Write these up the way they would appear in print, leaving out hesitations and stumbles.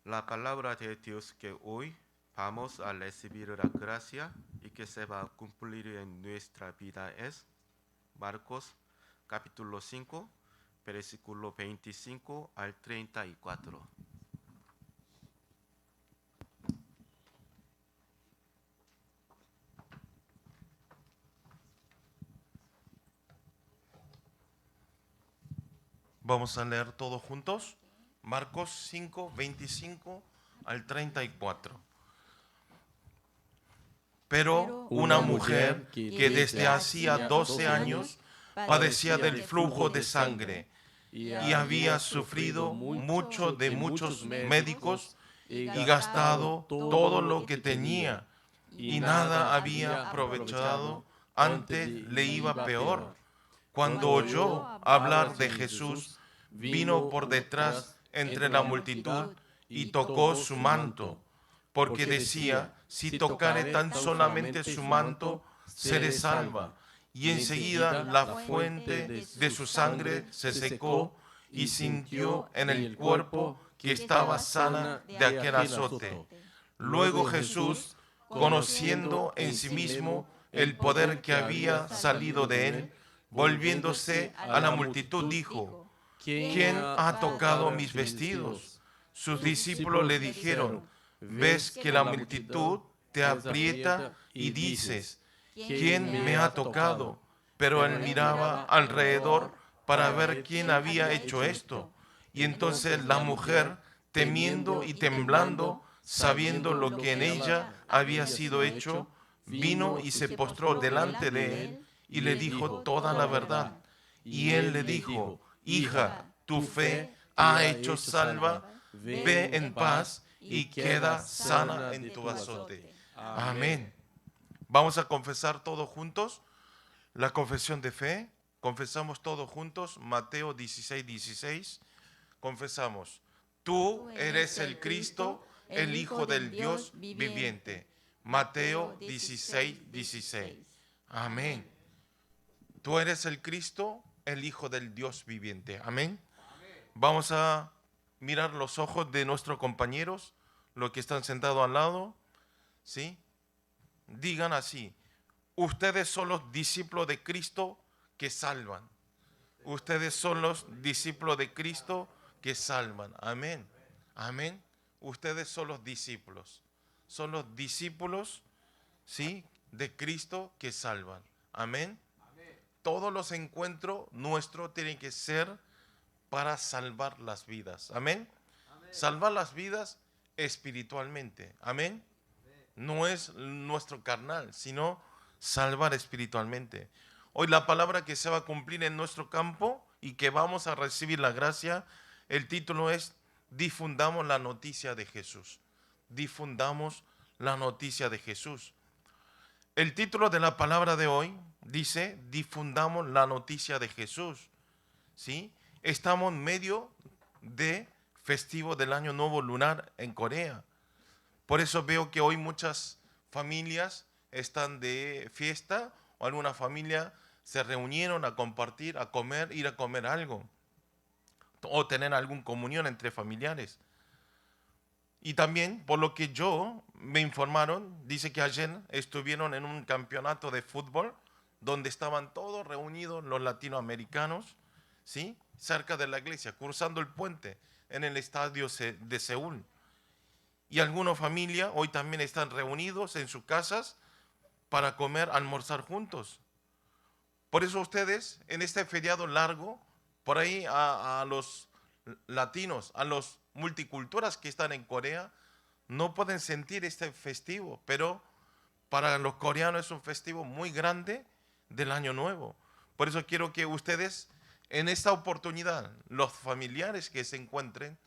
La palabra de Dios que hoy vamos a recibir la gracia y que se va a cumplir en nuestra vida es Marcos capítulo 5, versículo 25 al 34. Vamos a leer todos juntos. Marcos 5, 25 al 34. Pero una mujer que desde hacía 12 años padecía del flujo de sangre y había sufrido mucho de muchos médicos y gastado todo lo que tenía y nada había aprovechado, antes le iba peor. Cuando oyó hablar de Jesús, vino por detrás entre la multitud y tocó su manto, porque decía, si tocare tan solamente su manto, seré salva. Y enseguida la fuente de su sangre se secó y sintió en el cuerpo que estaba sana de aquel azote. Luego Jesús, conociendo en sí mismo el poder que había salido de él, volviéndose a la multitud, dijo, ¿quién ha tocado mis vestidos? Sus discípulos le dijeron, ves que la multitud te aprieta y dices, ¿quién me ha tocado? Pero él miraba alrededor para ver quién había hecho esto. Y entonces la mujer, temiendo y temblando, sabiendo lo que en ella había sido hecho, vino y se postró delante de él y le dijo toda la verdad. Y él le dijo, hija, tu fe ha hecho salva, ve en paz y queda sana en tu azote. Amén. Vamos a confesar todos juntos la confesión de fe. Confesamos todos juntos Mateo 16, 16. Confesamos, tú eres el Cristo, el Hijo del Dios viviente. Mateo 16, 16. Amén. Tú eres el Cristo, el Hijo del Dios viviente. Amén. Vamos a mirar los ojos de nuestros compañeros, los que están sentados al lado. ¿Sí? Digan así, ustedes son los discípulos de Cristo que salvan. Ustedes son los discípulos de Cristo que salvan. Amén. Amén. Ustedes son los discípulos. Son los discípulos, ¿sí?, de Cristo que salvan. Amén. Todos los encuentros nuestros tienen que ser para salvar las vidas. Amén. Salvar las vidas espiritualmente. Amén. No es nuestro carnal, sino salvar espiritualmente. Hoy la palabra que se va a cumplir en nuestro campo y que vamos a recibir la gracia, el título es Difundamos la noticia de Jesús. Difundamos la noticia de Jesús. El título de la palabra de hoy dice, difundamos la noticia de Jesús. ¿Sí? Estamos en medio de festivo del Año Nuevo Lunar en Corea. Por eso veo que hoy muchas familias están de fiesta o alguna familia se reunieron a compartir, a comer, ir a comer algo o tener alguna comunión entre familiares. Y también, por lo que yo me informaron, dice que ayer estuvieron en un campeonato de fútbol donde estaban todos reunidos los latinoamericanos, ¿sí?, cerca de la iglesia, cruzando el puente en el estadio de Seúl. Y algunas familias hoy también están reunidos en sus casas para comer, almorzar juntos. Por eso ustedes, en este feriado largo, por ahí a los latinos, a los multiculturas que están en Corea, no pueden sentir este festivo, pero para los coreanos es un festivo muy grande del Año Nuevo. Por eso quiero que ustedes, en esta oportunidad, los familiares que se encuentren,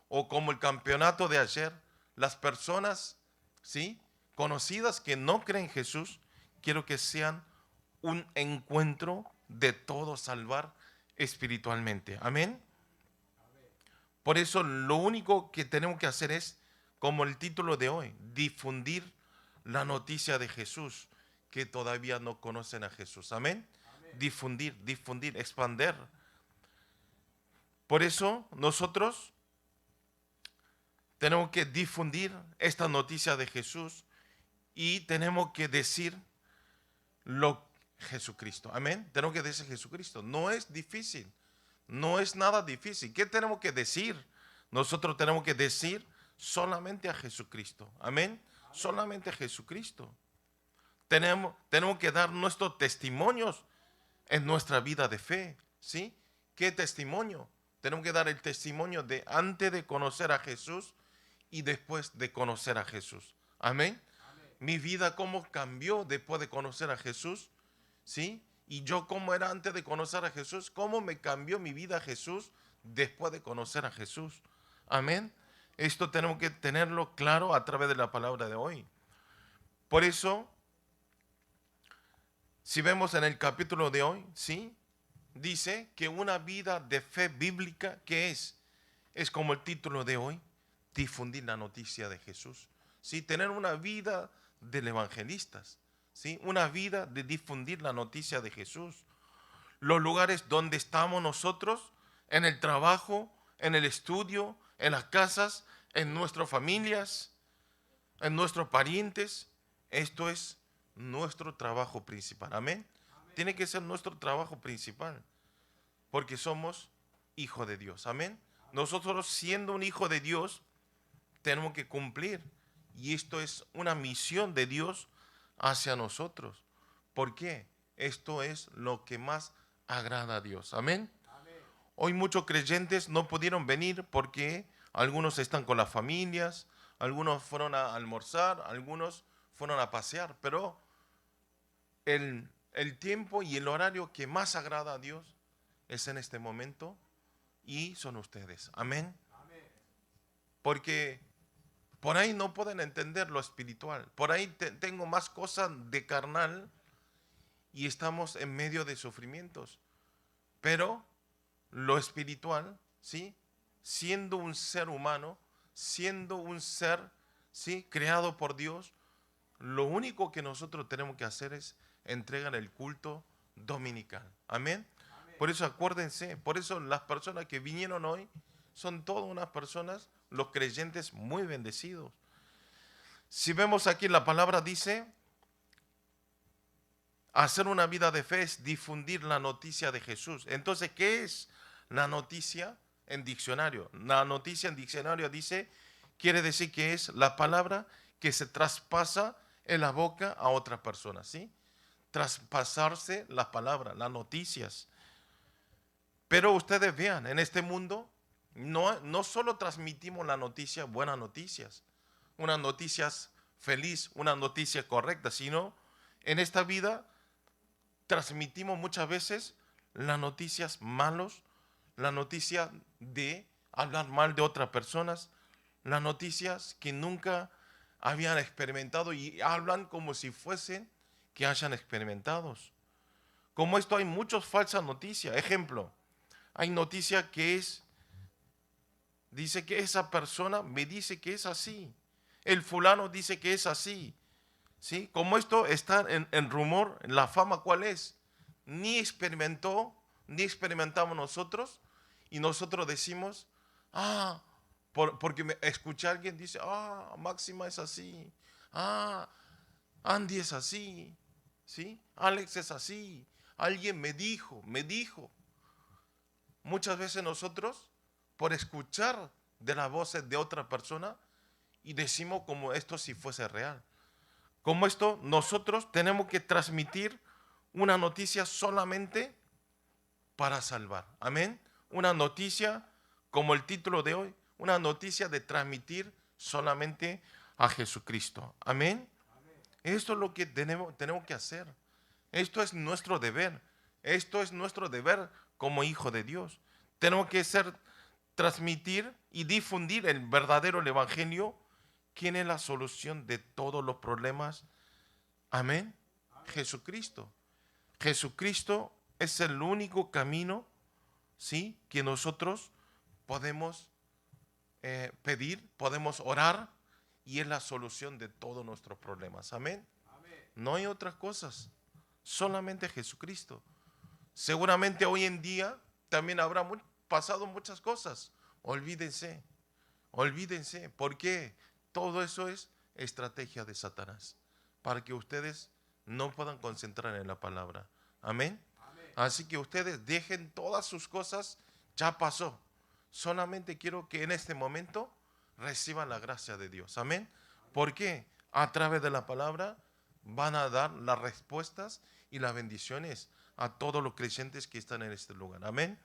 o como el campeonato de ayer, las personas, ¿sí?, conocidas que no creen en Jesús, quiero que sean un encuentro de todo salvar espiritualmente. Amén. Por eso lo único que tenemos que hacer es, como el título de hoy, difundir la noticia de Jesús que todavía no conocen a Jesús. Amén. Difundir, difundir, expander. Por eso nosotros tenemos que difundir esta noticia de Jesús y tenemos que decir Jesucristo. Amén. Tenemos que decir Jesucristo. No es difícil. No es nada difícil. ¿Qué tenemos que decir? Nosotros tenemos que decir solamente a Jesucristo. Amén. Solamente a Jesucristo. Tenemos que dar nuestros testimonios en nuestra vida de fe. ¿Sí? ¿Qué testimonio? Tenemos que dar el testimonio de antes de conocer a Jesús y después de conocer a Jesús. Amén. Mi vida cómo cambió después de conocer a Jesús. ¿Sí? Y yo cómo era antes de conocer a Jesús, cómo me cambió mi vida Jesús después de conocer a Jesús. Amén. Esto tenemos que tenerlo claro a través de la palabra de hoy. Por eso, si vemos en el capítulo de hoy, ¿sí? Dice que una vida de fe bíblica, ¿qué es? Es como el título de hoy, difundir la noticia de Jesús. ¿Sí? Tener una vida del evangelistas. ¿Sí? Una vida de difundir la noticia de Jesús. Los lugares donde estamos nosotros, en el trabajo, en el estudio, en las casas, en nuestras familias, en nuestros parientes. Esto es nuestro trabajo principal. Amén. Tiene que ser nuestro trabajo principal, porque somos hijos de Dios. Amén. Nosotros, siendo un hijo de Dios, tenemos que cumplir. Y esto es una misión de Dios hacia nosotros. ¿Por qué? Esto es lo que más agrada a Dios. Amén. Hoy muchos creyentes no pudieron venir porque algunos están con las familias, algunos fueron a almorzar, algunos fueron a pasear, pero el tiempo y el horario que más agrada a Dios es en este momento y son ustedes. Amén. Porque por ahí no pueden entender lo espiritual. Por ahí tengo más cosas de carnal y estamos en medio de sufrimientos. Pero lo espiritual, ¿sí? Siendo un ser humano, siendo un ser, ¿sí? Creado por Dios, lo único que nosotros tenemos que hacer es entregar el culto dominical. Amén. Por eso acuérdense, por eso las personas que vinieron hoy son todas unas personas, los creyentes muy bendecidos. Si vemos aquí la palabra dice, hacer una vida de fe es difundir la noticia de Jesús. Entonces, ¿qué es la noticia en diccionario? La noticia en diccionario dice, quiere decir que es la palabra que se traspasa en la boca a otra persona, ¿sí? Traspasarse las palabras, las noticias. Pero ustedes vean, en este mundo no solo transmitimos la noticia, buenas noticias, unas noticias feliz, una noticia correcta, sino en esta vida transmitimos muchas veces las noticias malos, la noticia de hablar mal de otras personas, las noticias que nunca habían experimentado y hablan como si fuesen que hayan experimentado. Como esto hay muchas falsas noticias. Ejemplo, hay noticia que dice que esa persona me dice que es así. El fulano dice que es así. ¿Sí? Como esto está en rumor, la fama ¿cuál es? Ni experimentamos nosotros y nosotros decimos, porque escuché a alguien dice, Máxima es así, Andy es así, ¿sí? Alex es así, alguien me dijo. Muchas veces nosotros, por escuchar de las voces de otra persona, y decimos como esto si fuese real. Como esto, nosotros tenemos que transmitir una noticia solamente para salvar. Amén. Una noticia, como el título de hoy, una noticia de transmitir solamente a Jesucristo. Amén. Esto es lo que tenemos que hacer. Esto es nuestro deber. Esto es nuestro deber como hijo de Dios. Tenemos que transmitir y difundir el verdadero evangelio. ¿Quién es la solución de todos los problemas? Amén. Jesucristo. Jesucristo es el único camino, ¿sí?, que nosotros podemos pedir, podemos orar, y es la solución de todos nuestros problemas. Amén. No hay otras cosas, solamente Jesucristo. Seguramente hoy en día también habrá pasado muchas cosas. Olvídense. Olvídense, porque todo eso es estrategia de Satanás, para que ustedes no puedan concentrar en la palabra. Amén. Así que ustedes dejen todas sus cosas, ya pasó. Solamente quiero que en este momento reciban la gracia de Dios. Amén. Porque a través de la palabra van a dar las respuestas y las bendiciones a todos los creyentes que están en este lugar. Amén.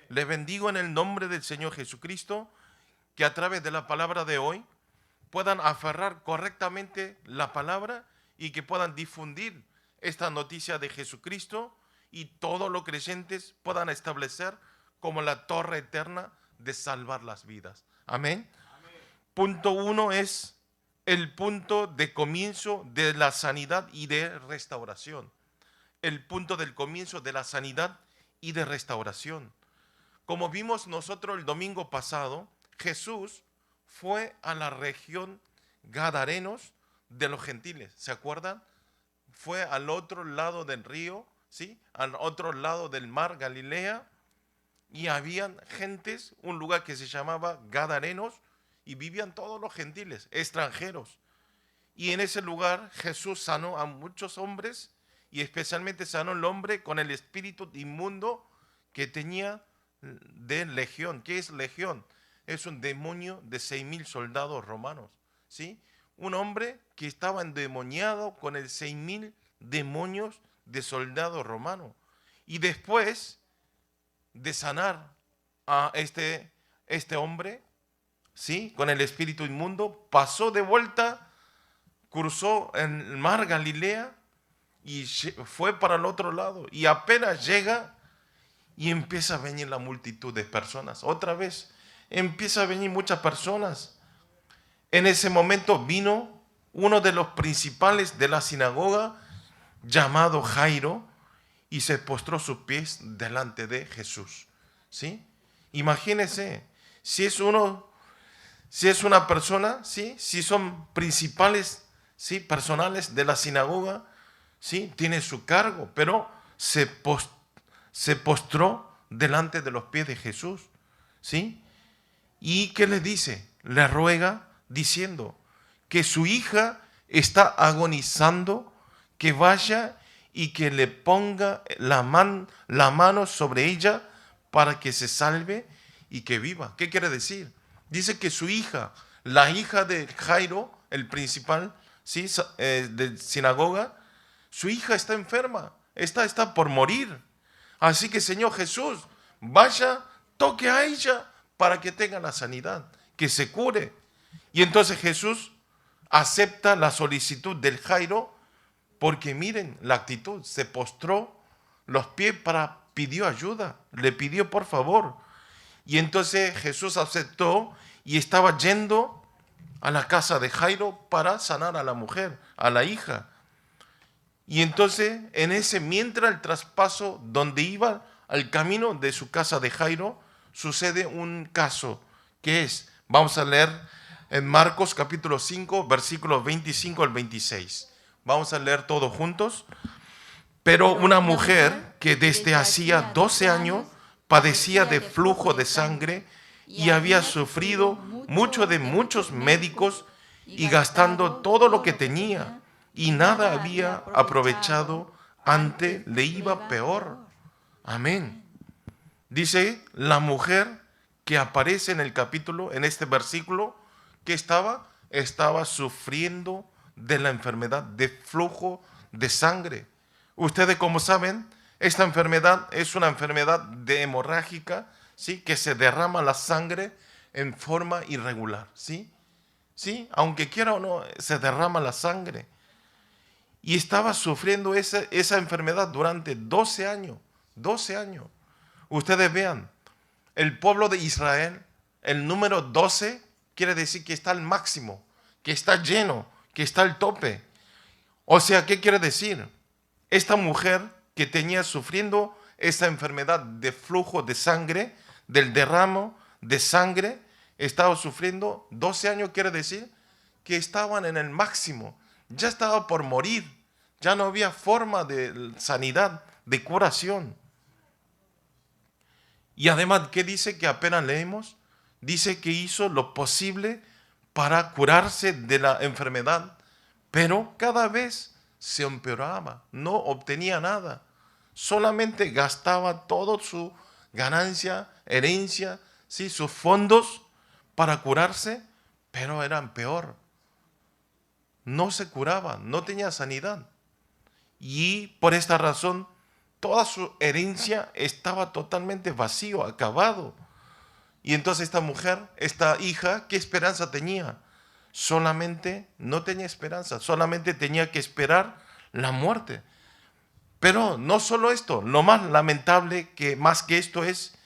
Les bendigo en el nombre del Señor Jesucristo, que a través de la palabra de hoy puedan aferrar correctamente la palabra y que puedan difundir esta noticia de Jesucristo y todos los creyentes puedan establecer como la torre eterna de salvar las vidas. Amén. Punto 1 es el punto de comienzo de la sanidad y de restauración. El punto del comienzo de la sanidad y de restauración. Como vimos nosotros el domingo pasado, Jesús fue a la región Gadarenos de los gentiles. ¿Se acuerdan? Fue al otro lado del río, ¿sí? Al otro lado del mar Galilea, y habían gentes, un lugar que se llamaba Gadarenos, y vivían todos los gentiles, extranjeros. Y en ese lugar Jesús sanó a muchos hombres, y especialmente sanó al hombre con el espíritu inmundo que tenía de legión. ¿Qué es legión? Es un demonio de 6.000 soldados romanos, ¿sí? Un hombre que estaba endemoniado con el 6.000 demonios de soldados romanos. Y después de sanar a este hombre, ¿sí? Con el espíritu inmundo, pasó de vuelta, cruzó el mar Galilea y fue para el otro lado. Y apenas llega y empieza a venir la multitud de personas. Otra vez empieza a venir muchas personas. En ese momento vino uno de los principales de la sinagoga, llamado Jairo, y se postró sus pies delante de Jesús. ¿Sí? Imagínense, si es una persona, ¿sí? Si son principales, ¿sí? Personales de la sinagoga, ¿sí? Tiene su cargo, pero se postró delante de los pies de Jesús. ¿Sí? ¿Y qué le dice? Le ruega diciendo que su hija está agonizando, que vaya y que le ponga la mano sobre ella para que se salve y que viva. ¿Qué quiere decir? Dice que su hija, la hija de Jairo, el principal, ¿sí? De sinagoga, su hija está enferma, está por morir. Así que, Señor Jesús, vaya, toque a ella para que tenga la sanidad, que se cure. Y entonces Jesús acepta la solicitud del Jairo, porque miren la actitud, se postró los pies pidió ayuda, le pidió por favor. Y entonces Jesús aceptó y estaba yendo a la casa de Jairo para sanar a la mujer, a la hija. Y entonces mientras el traspaso donde iba al camino de su casa de Jairo, sucede un caso que es, vamos a leer en Marcos capítulo 5, versículos 25 al 26. Vamos a leer todos juntos. Pero una mujer que desde hacía 12 años padecía de flujo de sangre y había sufrido mucho de muchos médicos y gastando todo lo que tenía y nada había aprovechado, antes le iba peor. Amén. Dice la mujer que aparece en el capítulo, en este versículo, que estaba sufriendo de la enfermedad de flujo de sangre. Ustedes, como saben, esta enfermedad es una enfermedad hemorrágica, ¿sí? Que se derrama la sangre en forma irregular, ¿sí? ¿Sí? Aunque quiera o no, se derrama la sangre. Y estaba sufriendo esa enfermedad durante 12 años. 12 años. Ustedes vean, el pueblo de Israel, el número 12 quiere decir que está al máximo, que está lleno, que está al tope. O sea, ¿qué quiere decir? Esta mujer que tenía sufriendo esta enfermedad de flujo de sangre, del derramo de sangre, estaba sufriendo 12 años, quiere decir que estaban en el máximo, ya estaba por morir, ya no había forma de sanidad, de curación. Y además, ¿qué dice que apenas leemos? dice que hizo lo posible para curarse de la enfermedad, pero cada vez se empeoraba, no obtenía nada, solamente gastaba toda su ganancia, herencia, ¿sí? Sus fondos para curarse, pero eran peor. No se curaba, no tenía sanidad. Y por esta razón, toda su herencia estaba totalmente vacío, acabado. Y entonces esta mujer, esta hija, ¿qué esperanza tenía? Solamente no tenía esperanza, solamente tenía que esperar la muerte. Pero no solo esto, lo más lamentable que más que esto es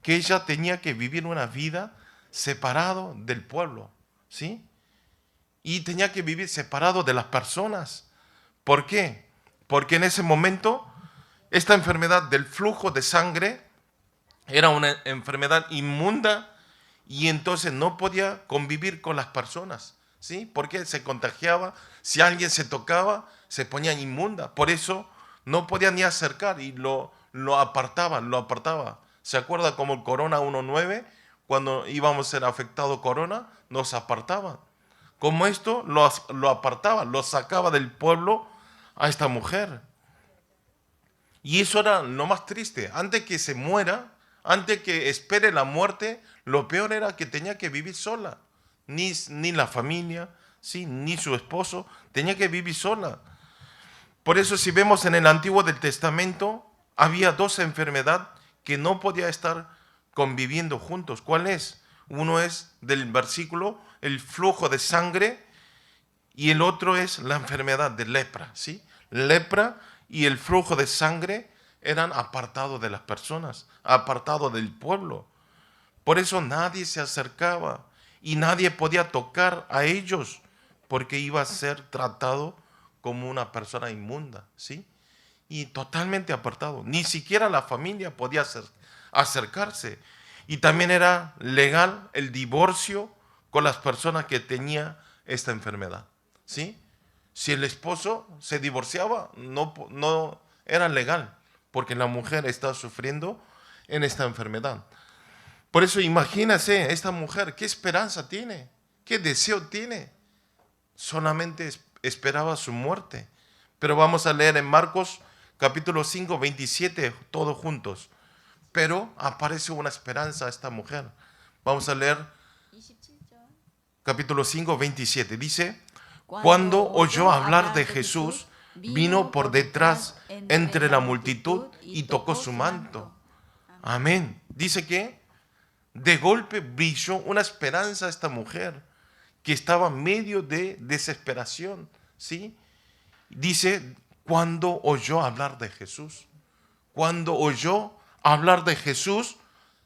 que ella tenía que vivir una vida separado del pueblo, ¿sí? Y tenía que vivir separado de las personas. ¿Por qué? Porque en ese momento esta enfermedad del flujo de sangre era una enfermedad inmunda y entonces no podía convivir con las personas, ¿sí? Porque se contagiaba, si alguien se tocaba, se ponía inmunda. Por eso no podía ni acercar y lo apartaba, lo apartaba. ¿Se acuerda como el Corona 19? Cuando íbamos a ser afectados corona, nos apartaban. Como esto lo apartaba, lo sacaba del pueblo a esta mujer. Y eso era lo más triste. Antes que se muera, antes que espere la muerte, lo peor era que tenía que vivir sola. Ni la familia, ¿sí? Ni su esposo, tenía que vivir sola. Por eso si vemos en el Antiguo del Testamento, había dos enfermedades que no podían estar conviviendo juntos. ¿Cuál es? Uno es del versículo, el flujo de sangre, y el otro es la enfermedad de lepra, ¿sí? Lepra y el flujo de sangre eran apartados de las personas, apartados del pueblo. Por eso nadie se acercaba y nadie podía tocar a ellos porque iba a ser tratado como una persona inmunda, ¿sí? Y totalmente apartado. Ni siquiera la familia podía acercarse. Y también era legal el divorcio con las personas que tenían esta enfermedad, ¿sí? Si el esposo se divorciaba, no era legal, porque la mujer estaba sufriendo en esta enfermedad. Por eso imagínese esta mujer, ¿qué esperanza tiene? ¿Qué deseo tiene? Solamente esperaba su muerte. Pero vamos a leer en Marcos capítulo 5, 27, todos juntos. Pero aparece una esperanza a esta mujer. Vamos a leer capítulo 5, 27. Dice, cuando oyó hablar de Jesús, vino por detrás entre la multitud y tocó su manto. Amén. Dice que de golpe brilló una esperanza a esta mujer que estaba en medio de desesperación, ¿sí? Dice, cuando oyó hablar de Jesús. Cuando oyó hablar de Jesús,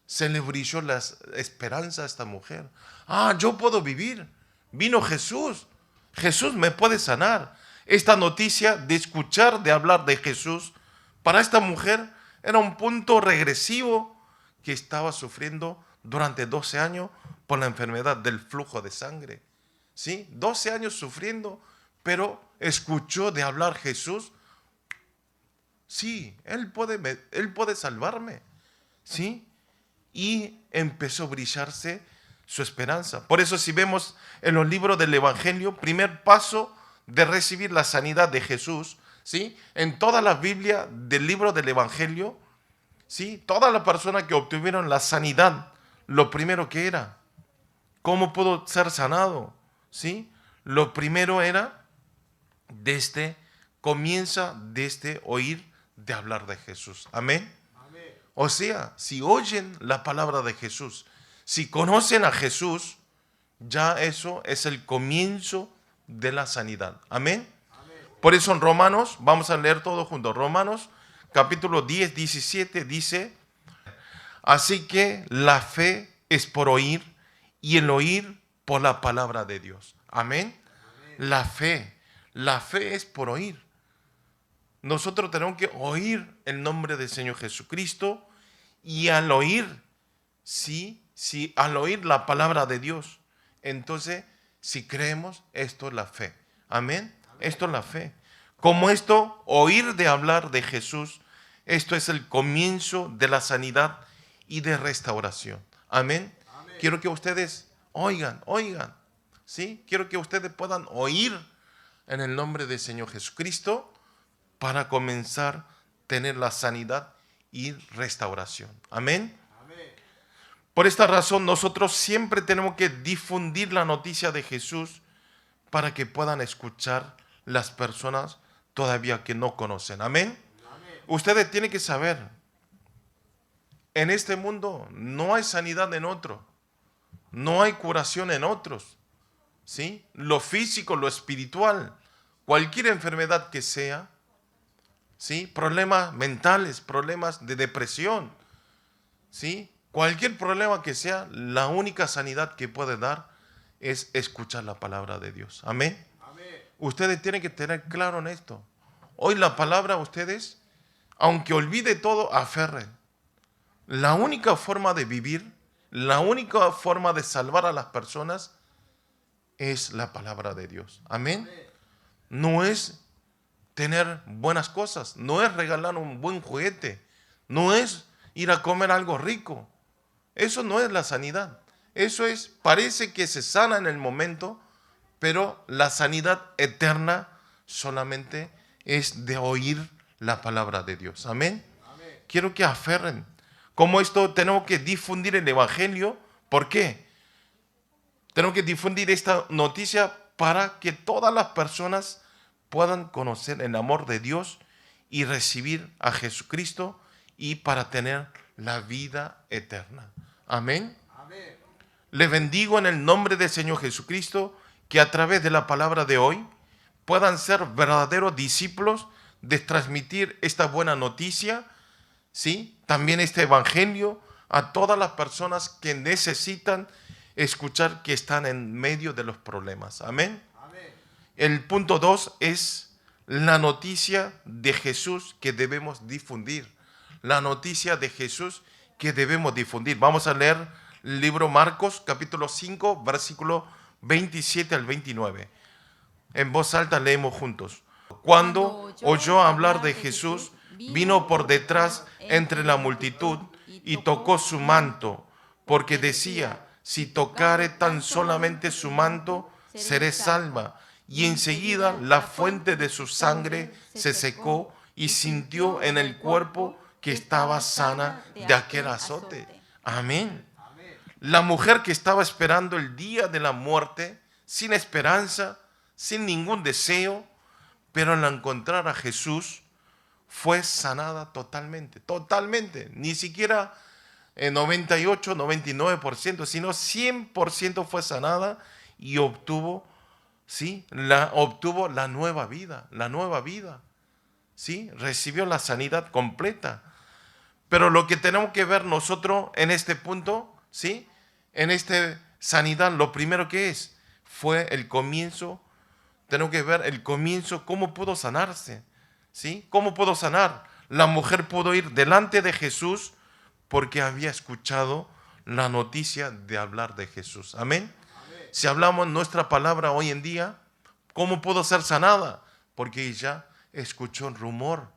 se le brilló la esperanza a esta mujer. Ah, yo puedo vivir. Vino Jesús. Jesús me puede sanar. Esta noticia de escuchar, de hablar de Jesús, para esta mujer era un punto regresivo que estaba sufriendo durante 12 años por la enfermedad del flujo de sangre. ¿Sí? 12 años sufriendo, pero escuchó de hablar Jesús. Sí, Él puede salvarme. ¿Sí? Y empezó a brillarse su esperanza. Por eso si vemos en los libros del Evangelio, primer paso de recibir la sanidad de Jesús, ¿sí? En toda la Biblia del libro del Evangelio, ¿sí? Todas las personas que obtuvieron la sanidad, lo primero que era, ¿cómo pudo ser sanado? ¿Sí? Lo primero era, comienza desde oír de hablar de Jesús. Amén. O sea, si oyen la palabra de Jesús, si conocen a Jesús, ya eso es el comienzo de la sanidad. Amén. Por eso en Romanos, vamos a leer todo juntos. Romanos capítulo 10, 17 dice, así que la fe es por oír y el oír por la palabra de Dios. Amén. La fe es por oír. Nosotros tenemos que oír el nombre del Señor Jesucristo y al oír, al oír la palabra de Dios, entonces si creemos, esto es la fe. Amén. Esto es la fe. Como esto, oír de hablar de Jesús, esto es el comienzo de la sanidad y de restauración. Amén. Quiero que ustedes oigan, ¿sí? Quiero que ustedes puedan oír en el nombre del Señor Jesucristo para comenzar a tener la sanidad y restauración. Amén. Por esta razón nosotros siempre tenemos que difundir la noticia de Jesús para que puedan escuchar las personas todavía que no conocen. Amén. Ustedes tienen que saber, en este mundo no hay sanidad en otro, no hay curación en otros, ¿sí? Lo físico, lo espiritual, cualquier enfermedad que sea, ¿sí? Problemas mentales, problemas de depresión, ¿sí? Cualquier problema que sea, la única sanidad que puede dar es escuchar la palabra de Dios. Amén. Ustedes tienen que tener claro en esto. Hoy la palabra, ustedes, aunque olvide todo, aferren. La única forma de vivir, la única forma de salvar a las personas es la palabra de Dios. Amén. No es tener buenas cosas, no es regalar un buen juguete, no es ir a comer algo rico. Eso no es la sanidad. Eso es, parece que se sana en el momento, pero la sanidad eterna solamente es de oír la palabra de Dios. Amén. Quiero que aferren. Como esto tenemos que difundir el evangelio. ¿Por qué? Tenemos que difundir esta noticia para que todas las personas puedan conocer el amor de Dios y recibir a Jesucristo y para tener la vida eterna. Amén. Les bendigo en el nombre del Señor Jesucristo, que a través de la palabra de hoy puedan ser verdaderos discípulos de transmitir esta buena noticia, ¿sí? También este evangelio a todas las personas que necesitan escuchar, que están en medio de los problemas. Amén. El punto 2 es la noticia de Jesús que debemos difundir. La noticia de Jesús que debemos difundir. Vamos a leer el libro Marcos, capítulo 5, versículo 27 al 29. En voz alta leemos juntos. Cuando oyó hablar de Jesús, vino por detrás entre la multitud y tocó su manto, porque decía: si tocare tan solamente su manto, seré salva. Y enseguida la fuente de su sangre se secó y sintió en el cuerpo que estaba sana de aquel azote. Amén. La mujer que estaba esperando el día de la muerte, sin esperanza, sin ningún deseo, pero al encontrar a Jesús, fue sanada totalmente, totalmente. Ni siquiera 98, 99%, sino 100% fue sanada y obtuvo, ¿sí? Obtuvo la nueva vida, ¿sí? Recibió la sanidad completa. Pero lo que tenemos que ver nosotros en este punto, ¿sí? En esta sanidad, lo primero que fue el comienzo. Tenemos que ver el comienzo, cómo pudo sanarse, ¿sí? ¿Cómo pudo sanar? La mujer pudo ir delante de Jesús porque había escuchado la noticia de hablar de Jesús. Amén. Si hablamos nuestra palabra hoy en día, ¿cómo pudo ser sanada? Porque ella escuchó el rumor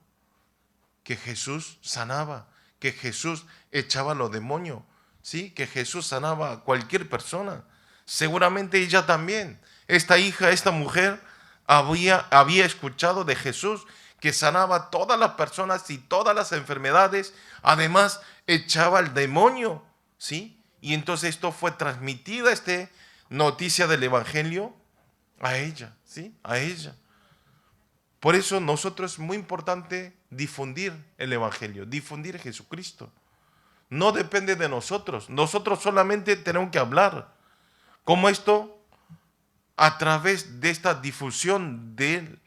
que Jesús sanaba, que Jesús echaba los demonios, ¿sí? Que Jesús sanaba a cualquier persona. Seguramente ella también, esta hija, esta mujer, había escuchado de Jesús que sanaba a todas las personas y todas las enfermedades. Además, echaba al demonio, ¿sí? Y entonces esto fue transmitida, esta noticia del evangelio, a ella, ¿sí? A ella. Por eso nosotros es muy importante difundir el evangelio, difundir Jesucristo. No depende de nosotros. Nosotros solamente tenemos que hablar. Como esto, a través de esta difusión de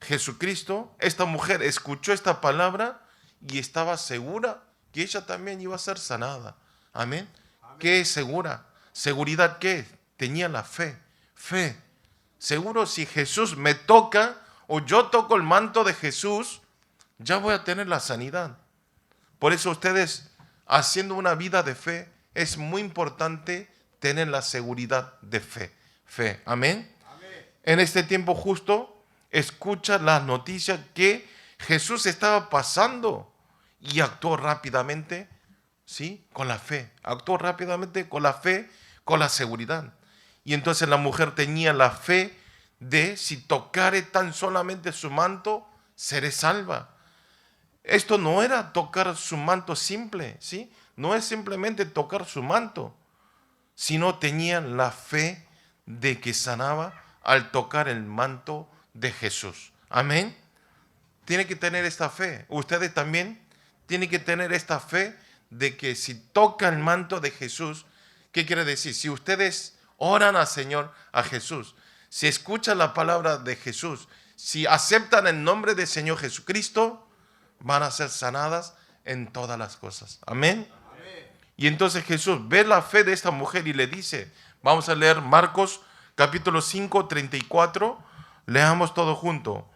Jesucristo, esta mujer escuchó esta palabra y estaba segura que ella también iba a ser sanada. Amén. ¿Qué es segura? ¿Seguridad qué? Tenía la fe. Fe. Seguro, si Jesús me toca o yo toco el manto de Jesús, ya voy a tener la sanidad. Por eso ustedes, haciendo una vida de fe, es muy importante tener la seguridad de fe. Fe. Amén. En este tiempo justo, escucha las noticias que Jesús estaba pasando y actuó rápidamente, ¿sí? Con la fe. Actuó rápidamente con la fe con la seguridad. Y entonces la mujer tenía la fe de si tocare tan solamente su manto, seré salva. Esto no era tocar su manto simple, ¿sí? No es simplemente tocar su manto, sino tenían la fe de que sanaba al tocar el manto de Jesús. Amén. Tiene que tener esta fe. Ustedes también tienen que tener esta fe de que si toca el manto de Jesús, ¿qué quiere decir? Si ustedes oran al Señor, a Jesús, si escuchan la palabra de Jesús, si aceptan el nombre del Señor Jesucristo, van a ser sanadas en todas las cosas. Amén. Y entonces Jesús ve la fe de esta mujer y le dice, vamos a leer Marcos capítulo 5, 34, leamos todo junto.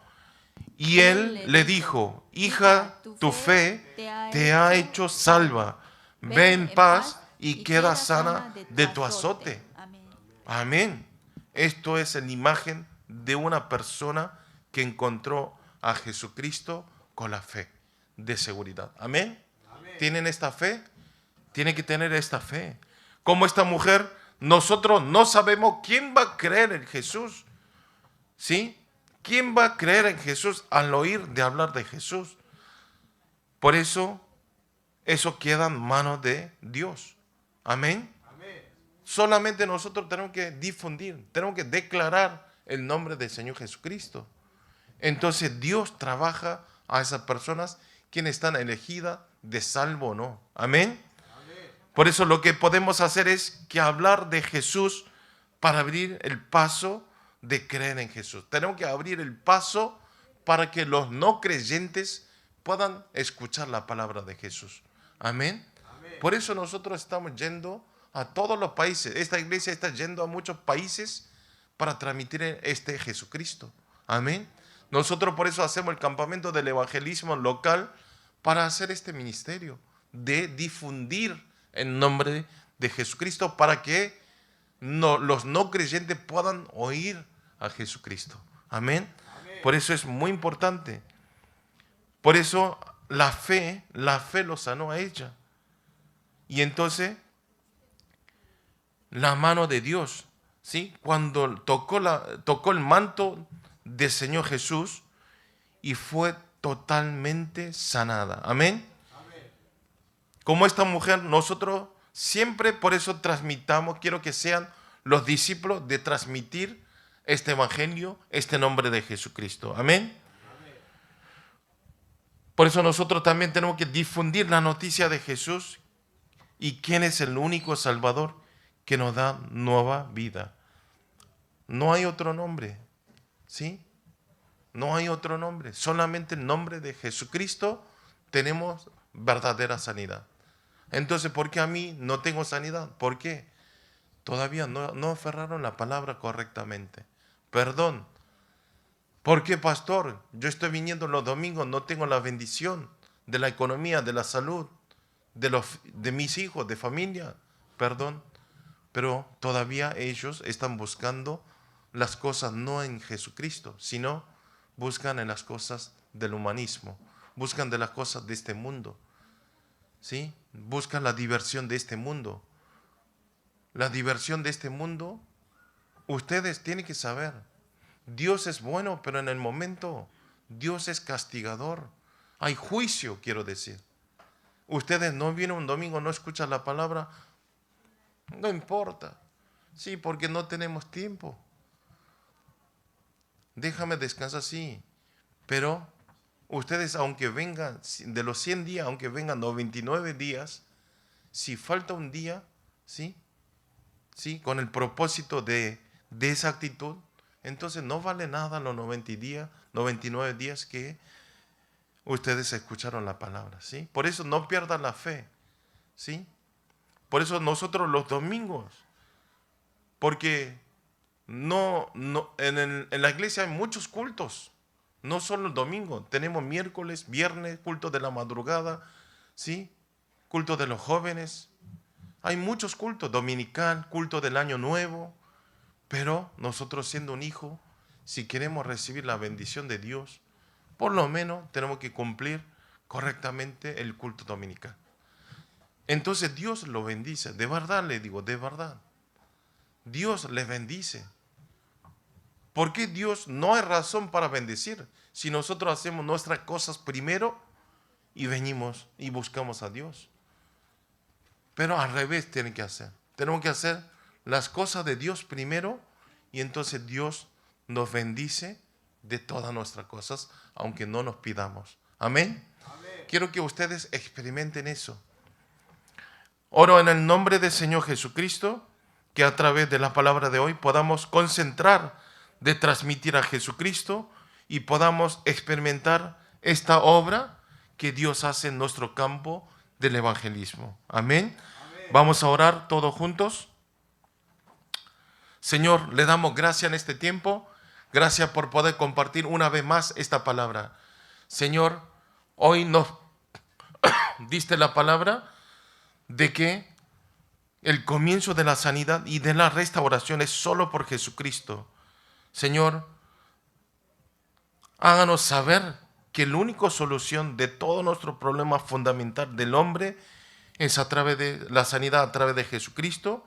Y él le dijo, hija, tu fe te ha hecho salva, ve en paz y queda sana de tu azote. Amén. Esto es la imagen de una persona que encontró a Jesucristo con la fe de seguridad. Amén. ¿Tienen esta fe? Tiene que tener esta fe. Como esta mujer, nosotros no sabemos quién va a creer en Jesús. ¿Sí? ¿Quién va a creer en Jesús al oír de hablar de Jesús? Por eso queda en manos de Dios. Amén. Solamente nosotros tenemos que difundir, tenemos que declarar el nombre del Señor Jesucristo. Entonces Dios trabaja a esas personas quienes están elegidas de salvo o no. Amén. Por eso lo que podemos hacer es que hablar de Jesús para abrir el paso de creer en Jesús. Tenemos que abrir el paso para que los no creyentes puedan escuchar la palabra de Jesús. Amén. Por eso nosotros estamos yendo a todos los países. Esta iglesia está yendo a muchos países para transmitir este Jesucristo. Amén. Nosotros por eso hacemos el campamento del evangelismo local para hacer este ministerio de difundir el nombre de Jesucristo para que los no creyentes puedan oír a Jesucristo. Amén. Por eso es muy importante. Por eso la fe lo sanó a ella. Y entonces la mano de Dios, ¿sí? Cuando tocó el manto del Señor Jesús y fue totalmente sanada. Amén. Como esta mujer, nosotros siempre por eso transmitamos, quiero que sean los discípulos de transmitir este evangelio, este nombre de Jesucristo. Amén. Por eso nosotros también tenemos que difundir la noticia de Jesús y quién es el único Salvador que nos da nueva vida. No hay otro nombre, ¿sí? No hay otro nombre. Solamente el nombre de Jesucristo tenemos verdadera sanidad. Entonces, ¿por qué a mí no tengo sanidad? ¿Por qué? Todavía no aferraron la palabra correctamente. Perdón. ¿Por qué, pastor? Yo estoy viniendo los domingos, no tengo la bendición de la economía, de la salud, de mis hijos, de familia. Perdón. Pero todavía ellos están buscando las cosas no en Jesucristo, sino buscan en las cosas del humanismo, buscan de las cosas de este mundo. ¿Sí? Buscan la diversión de este mundo. La diversión de este mundo, ustedes tienen que saber, Dios es bueno, pero en el momento Dios es castigador. Hay juicio, quiero decir. Ustedes no vienen un domingo, no escuchan la palabra, no importa. Sí, porque no tenemos tiempo. Déjame descansar, sí. Pero ustedes, aunque vengan, de los 100 días, aunque vengan 99 días, si falta un día, ¿sí? ¿Sí? Con el propósito de esa actitud, entonces no vale nada los 99 días que ustedes escucharon la palabra, ¿sí? Por eso no pierdan la fe, ¿sí? Por eso nosotros los domingos, porque en la iglesia hay muchos cultos, no solo el domingo, tenemos miércoles, viernes, culto de la madrugada, ¿sí? Culto de los jóvenes, hay muchos cultos, dominical, culto del año nuevo, pero nosotros siendo un hijo, si queremos recibir la bendición de Dios, por lo menos tenemos que cumplir correctamente el culto dominical. Entonces Dios lo bendice, de verdad le digo, de verdad. Dios les bendice. ¿Por qué Dios no hay razón para bendecir si nosotros hacemos nuestras cosas primero y venimos y buscamos a Dios? Pero al revés tienen que hacer. Tenemos que hacer las cosas de Dios primero y entonces Dios nos bendice de todas nuestras cosas, aunque no nos pidamos. Amén. Quiero que ustedes experimenten eso. Oro en el nombre del Señor Jesucristo, que a través de la palabra de hoy podamos concentrar de transmitir a Jesucristo y podamos experimentar esta obra que Dios hace en nuestro campo del evangelismo. Amén. Vamos a orar todos juntos. Señor, le damos gracias en este tiempo. Gracias por poder compartir una vez más esta palabra. Señor, hoy nos diste la palabra de que el comienzo de la sanidad y de la restauración es solo por Jesucristo. Señor, háganos saber que la única solución de todo nuestro problema fundamental del hombre es a través de la sanidad, a través de Jesucristo.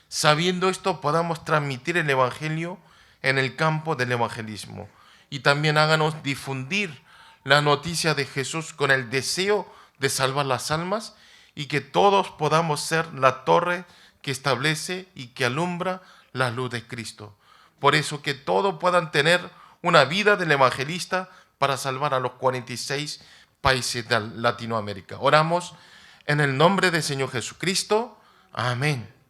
Sabiendo esto, podamos transmitir el Evangelio en el campo del evangelismo. Y también háganos difundir la noticia de Jesús con el deseo de salvar las almas y que todos podamos ser la torre que establece y que alumbra la luz de Cristo. Por eso que todos puedan tener una vida del evangelista para salvar a los 46 países de Latinoamérica. Oramos en el nombre del Señor Jesucristo. Amén.